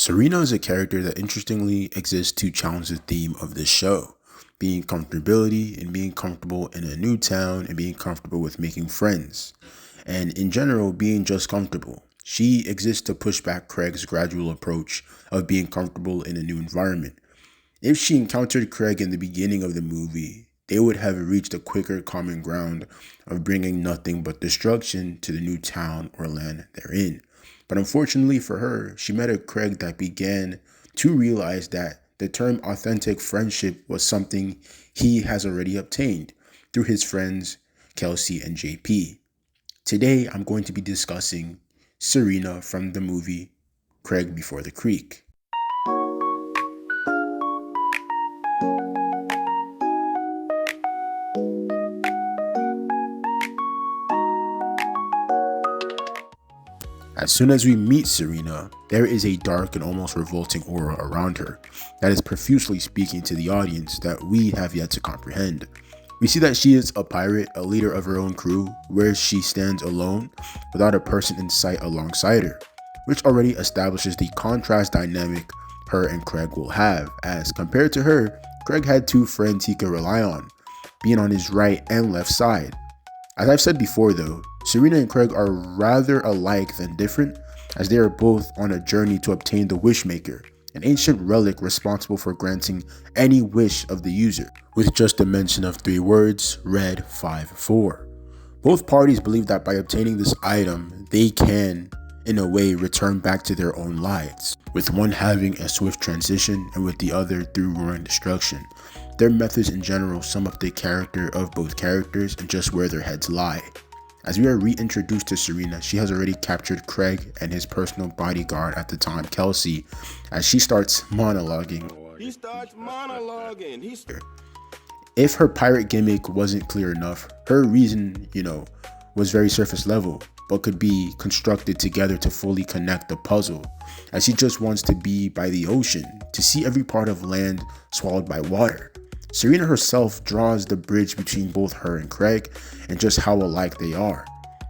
Serena is a character that interestingly exists to challenge the theme of this show, being comfortability and being comfortable in a new town and being comfortable with making friends, and in general, being just comfortable. She exists to push back Craig's gradual approach of being comfortable in a new environment. If she encountered Craig in the beginning of the movie, they would have reached a quicker common ground of bringing nothing but destruction to the new town or land they're in. But unfortunately for her, she met a Craig that began to realize that the term authentic friendship was something he has already obtained through his friends Kelsey and JP. Today, I'm going to be discussing Serena from the movie Craig Before the Creek. As soon as we meet Serena, there is a dark and almost revolting aura around her that is profusely speaking to the audience that we have yet to comprehend. We see that she is a pirate, a leader of her own crew, where she stands alone without a person in sight alongside her, which already establishes the contrast dynamic her and Craig will have, as compared to her, Craig had two friends he could rely on, being on his right and left side. As I've said before though, Serena and Craig are rather alike than different, as they are both on a journey to obtain the Wishmaker, an ancient relic responsible for granting any wish of the user, with just a mention of 3 words, Red 5-4. Both parties believe that by obtaining this item, they can, in a way, return back to their own lives, with one having a swift transition and with the other through roaring destruction. Their methods in general sum up the character of both characters and just where their heads lie. As we are reintroduced to Serena, she has already captured Craig and his personal bodyguard at the time, Kelsey, as she starts monologuing. If her pirate gimmick wasn't clear enough, her reason, was very surface level, but could be constructed together to fully connect the puzzle, as she just wants to be by the ocean, to see every part of land swallowed by water. Serena herself draws the bridge between both her and Craig and just how alike they are,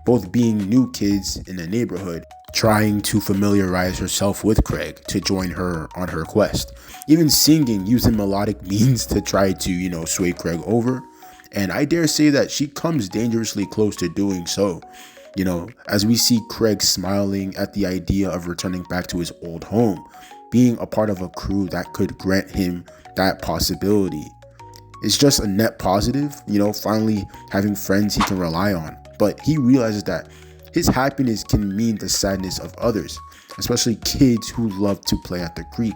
both being new kids in the neighborhood, trying to familiarize herself with Craig to join her on her quest, even singing using melodic means to try to, sway Craig over. And I dare say that she comes dangerously close to doing so, as we see Craig smiling at the idea of returning back to his old home, being a part of a crew that could grant him that possibility. It's just a net positive, finally having friends he can rely on. But he realizes that his happiness can mean the sadness of others, especially kids who love to play at the creek.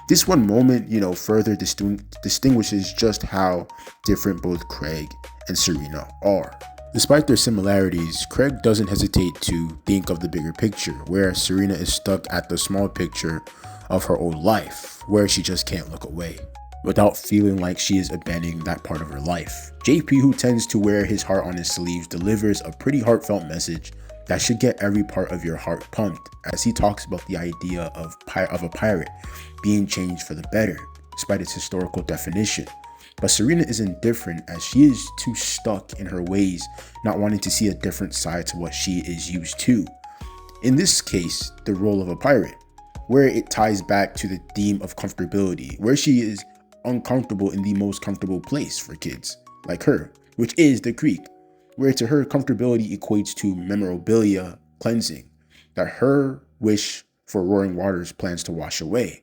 This one moment, further distinguishes just how different both Craig and Serena are. Despite their similarities, Craig doesn't hesitate to think of the bigger picture, whereas Serena is stuck at the small picture of her old life, where she just can't look away without feeling like she is abandoning that part of her life. JP, who tends to wear his heart on his sleeves, delivers a pretty heartfelt message that should get every part of your heart pumped, as he talks about the idea of a pirate being changed for the better, despite its historical definition. But Serena is indifferent, as she is too stuck in her ways, not wanting to see a different side to what she is used to. In this case, the role of a pirate, where it ties back to the theme of comfortability, where she is uncomfortable in the most comfortable place for kids like her, which is the creek, where to her comfortability equates to memorabilia cleansing that her wish for roaring waters plans to wash away.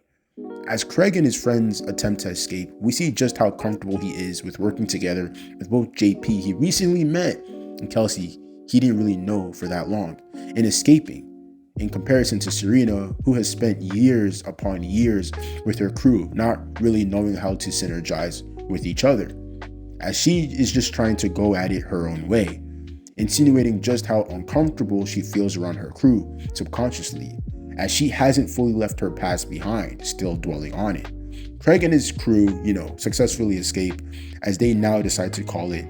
As Craig and his friends attempt to escape, we see just how comfortable he is with working together with both JP he recently met and Kelsey he didn't really know for that long, in escaping, in comparison to Serena, who has spent years upon years with her crew, not really knowing how to synergize with each other, as she is just trying to go at it her own way, insinuating just how uncomfortable she feels around her crew subconsciously, as she hasn't fully left her past behind, still dwelling on it. Craig and his crew, successfully escape, as they now decide to call it,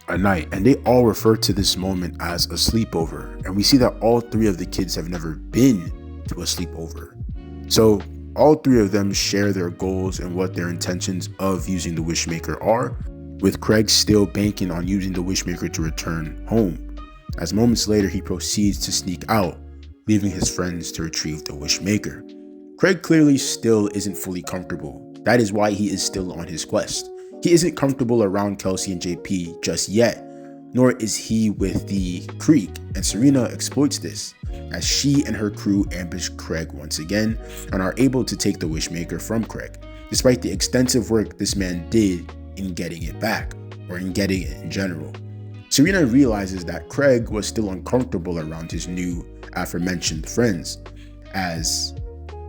a night, and they all refer to this moment as a sleepover, and we see that all 3 of the kids have never been to a sleepover. So all 3 of them share their goals and what their intentions of using the Wishmaker are, with Craig still banking on using the Wishmaker to return home, as moments later he proceeds to sneak out, leaving his friends to retrieve the Wishmaker. Craig clearly still isn't fully comfortable. That is why he is still on his quest. He isn't comfortable around Kelsey and JP just yet, nor is he with the Creek, and Serena exploits this, as she and her crew ambush Craig once again and are able to take the Wishmaker from Craig, despite the extensive work this man did in getting it back, or in getting it in general. Serena realizes that Craig was still uncomfortable around his new aforementioned friends, as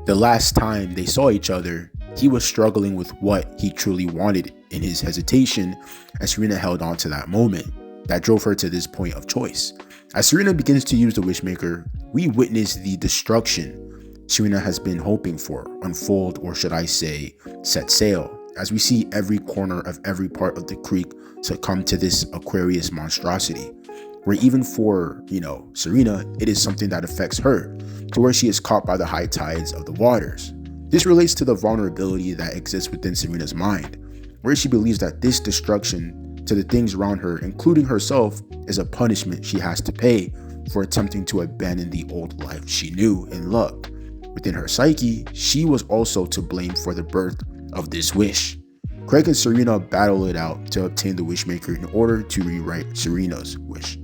the last time they saw each other, he was struggling with what he truly wanted in his hesitation, as Serena held on to that moment that drove her to this point of choice. As Serena begins to use the Wishmaker, we witness the destruction Serena has been hoping for unfold, or should I say, set sail, as we see every corner of every part of the creek succumb to this Aquarius monstrosity, where even for, Serena, it is something that affects her, to where she is caught by the high tides of the waters. This relates to the vulnerability that exists within Serena's mind, where she believes that this destruction to the things around her, including herself, is a punishment she has to pay for attempting to abandon the old life she knew and loved. Within her psyche, she was also to blame for the birth of this wish. Craig and Serena battle it out to obtain the Wishmaker in order to rewrite Serena's wish,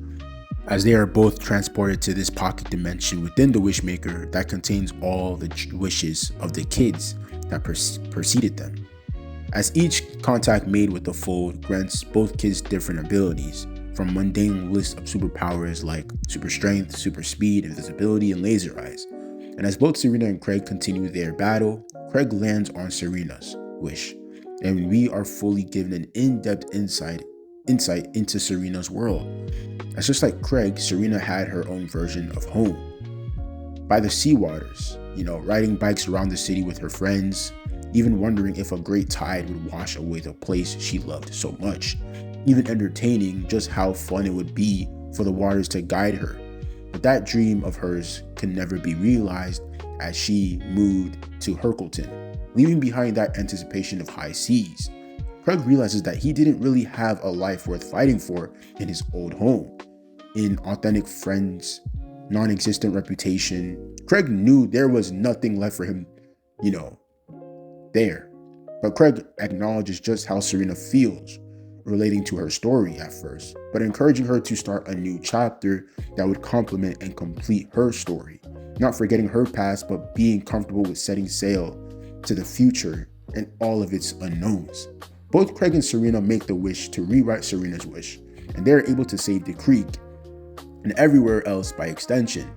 as they are both transported to this pocket dimension within the Wishmaker that contains all the wishes of the kids that preceded them. As each contact made with the fold grants both kids different abilities, from mundane lists of superpowers like super strength, super speed, invisibility, and laser eyes. And as both Serena and Craig continue their battle, Craig lands on Serena's wish, and we are fully given an in-depth insight into Serena's world. As just like Craig, Serena had her own version of home. By the sea waters, riding bikes around the city with her friends, even wondering if a great tide would wash away the place she loved so much, even entertaining just how fun it would be for the waters to guide her. But that dream of hers can never be realized, as she moved to Hercleton, leaving behind that anticipation of high seas. Craig realizes that he didn't really have a life worth fighting for in his old home. In authentic friends, non-existent reputation, Craig knew there was nothing left for him, there. But Craig acknowledges just how Serena feels relating to her story at first, but encouraging her to start a new chapter that would complement and complete her story, not forgetting her past, but being comfortable with setting sail to the future and all of its unknowns. Both Craig and Serena make the wish to rewrite Serena's wish, and they are able to save the creek and everywhere else by extension.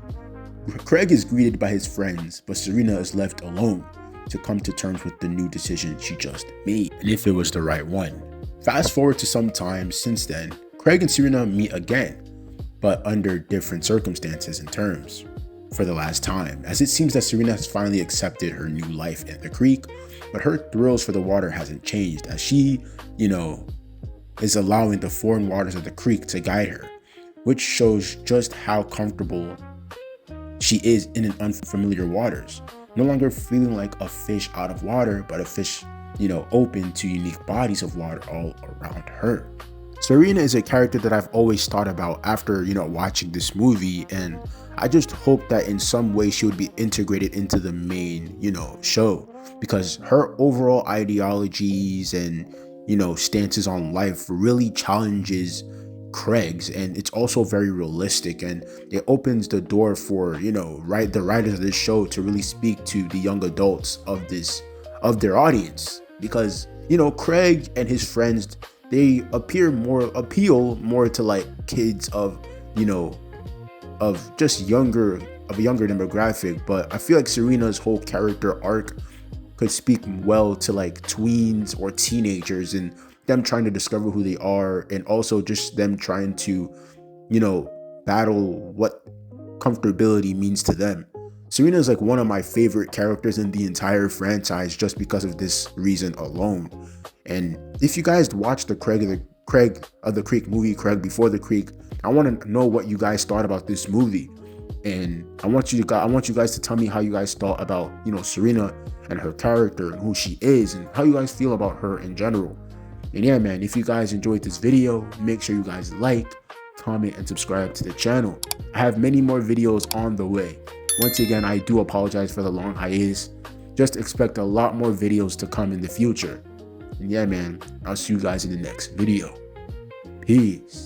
Craig is greeted by his friends, but Serena is left alone to come to terms with the new decision she just made, and if it was the right one. Fast forward to some time since then, Craig and Serena meet again, but under different circumstances and terms for the last time, as it seems that Serena has finally accepted her new life in the creek, but her thrills for the water hasn't changed, as she, is allowing the foreign waters of the creek to guide her, which shows just how comfortable she is in unfamiliar waters, no longer feeling like a fish out of water, but a fish, open to unique bodies of water all around her. Serena is a character that I've always thought about after, watching this movie, and I just hope that in some way she would be integrated into the main, show, because her overall ideologies and, stances on life really challenges Craig's, and it's also very realistic, and it opens the door for, the writers of this show to really speak to the young adults of their audience, because, Craig and his friends, they appeal more to like kids of just a younger demographic, but I feel like Serena's whole character arc could speak well to like tweens or teenagers, and them trying to discover who they are, and also just them trying to, battle what comfortability means to them. Serena is like one of my favorite characters in the entire franchise just because of this reason alone. And if you guys watched the Craig of the Creek movie, Craig Before the Creek, I want to know what you guys thought about this movie, and I want you guys to tell me how you guys thought about Serena and her character and who she is, and how you guys feel about her in general. And yeah, man, if you guys enjoyed this video, make sure you guys like, comment, and subscribe to the channel. I have many more videos on the way. Once again, I do apologize for the long hiatus. Just expect a lot more videos to come in the future. And yeah, man, I'll see you guys in the next video. Peace.